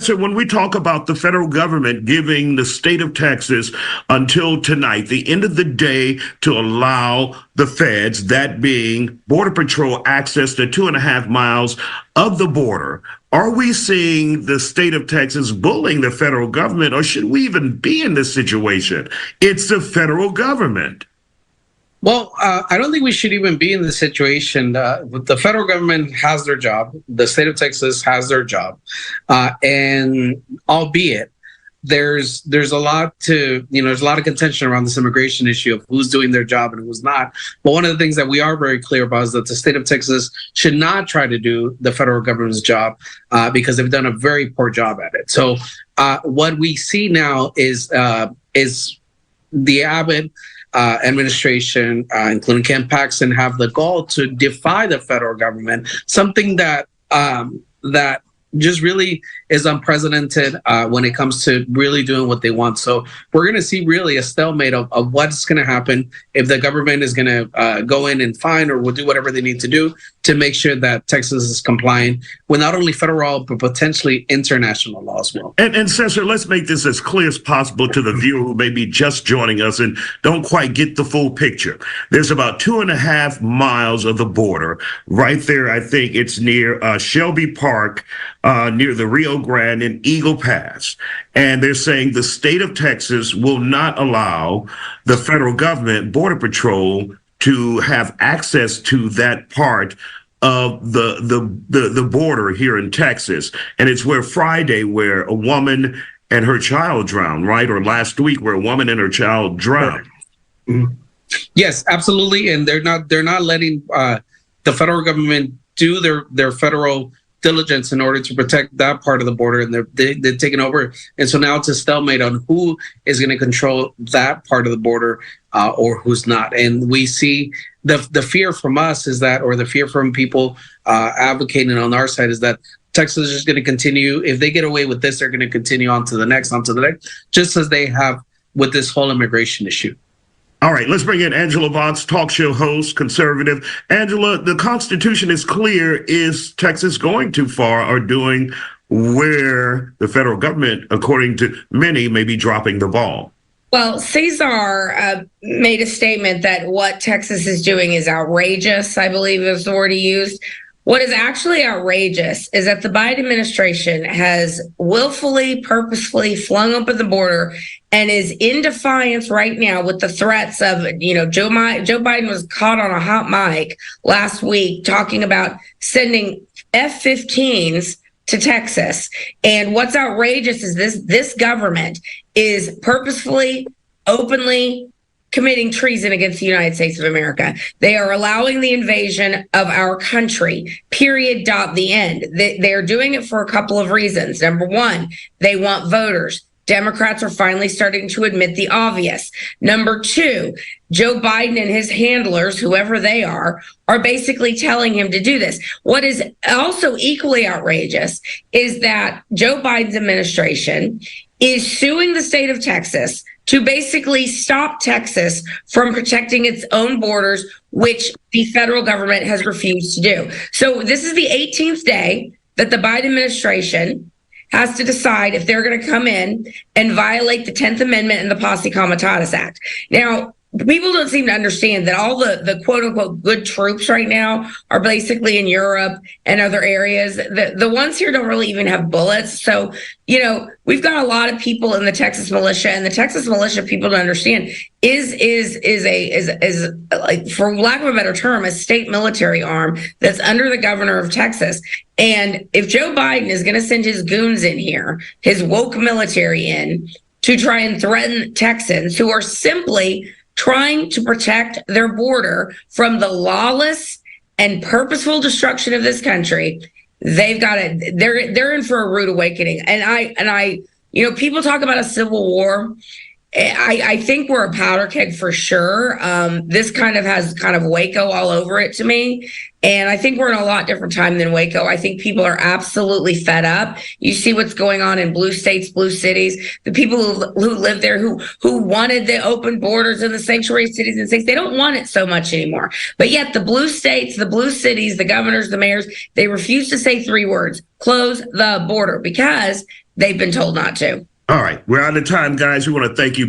So when we talk about the federal government giving the state of Texas until tonight, the end of the day, to allow the feds, that being Border Patrol, access to 2.5 miles of the border, are we seeing the state of Texas bullying the federal government, or should we even be in this situation? It's the federal government. Well, I don't think we should even be in this situation. The federal government has their job. The state of Texas has their job. And albeit there's a lot there's a lot of contention around this immigration issue of who's doing their job and who's not. But one of the things that we are very clear about is that the state of Texas should not try to do the federal government's job because they've done a very poor job at it. So what we see now is the Abbott administration, including Ken Paxton, have the goal to defy the federal government, something that just really is unprecedented when it comes to really doing what they want. So we're going to see really a stalemate of what's going to happen if the government is going to go in and fine or will do whatever they need to do to make sure that Texas is compliant with not only federal, but potentially international law as well. And Cesar, let's make this as clear as possible to the viewer who may be just joining us and don't quite get the full picture. There's about 2.5 miles of the border right there. I think it's near Shelby Park, near the Rio Grande and Eagle Pass. And they're saying the state of Texas will not allow the federal government, Border Patrol, to have access to that part of the border here in Texas. And it's where Friday, where a woman and her child drowned, right? Or last week, where a woman and her child drowned. Mm-hmm. Yes, absolutely. And they're not letting the federal government do their federal diligence in order to protect that part of the border, and they're taking over. And so now it's a stalemate on who is going to control that part of the border or who's not. And we see the fear from us is that, or the fear from people advocating on our side is that Texas is just going to continue. If they get away with this, they're going to continue on to the next, just as they have with this whole immigration issue. All right, let's bring in Angela Vox, talk show host, conservative. Angela, the Constitution is clear. Is Texas going too far or doing where the federal government, according to many, may be dropping the ball? Well, Cesar made a statement that what Texas is doing is outrageous, I believe is the word he used. What is actually outrageous is that the Biden administration has willfully, purposefully flung open the border and is in defiance right now with the threats of, Joe Biden was caught on a hot mic last week talking about sending F-15s to Texas. And what's outrageous is this government is purposefully, openly committing treason against the United States of America. They are allowing the invasion of our country, period, the end. They are doing it for a couple of reasons. Number one, they want voters. Democrats are finally starting to admit the obvious. Number two, Joe Biden and his handlers, whoever they are basically telling him to do this. What is also equally outrageous is that Joe Biden's administration is suing the state of Texas to basically stop Texas from protecting its own borders, which the federal government has refused to do. So this is the 18th day that the Biden administration has to decide if they're going to come in and violate the 10th Amendment and the Posse Comitatus Act. Now, people don't seem to understand that all the quote unquote good troops right now are basically in Europe and other areas. The ones here don't really even have bullets. So, we've got a lot of people in the Texas militia, and the Texas militia, people don't understand, is like, for lack of a better term, a state military arm that's under the governor of Texas. And if Joe Biden is going to send his goons in here, his woke military in to try and threaten Texans who are simply trying to protect their border from the lawless and purposeful destruction of this country, they've got it. They're in for a rude awakening. And I, people talk about a civil war. I think we're a powder keg for sure. This kind of has kind of Waco all over it to me. And I think we're in a lot different time than Waco. I think people are absolutely fed up. You see what's going on in blue states, blue cities. The people who live there, who wanted the open borders and the sanctuary cities and things, they don't want it so much anymore. But yet the blue states, the blue cities, the governors, the mayors, they refuse to say 3 words: close the border, because they've been told not to. All right, we're out of time, guys. We want to thank you both.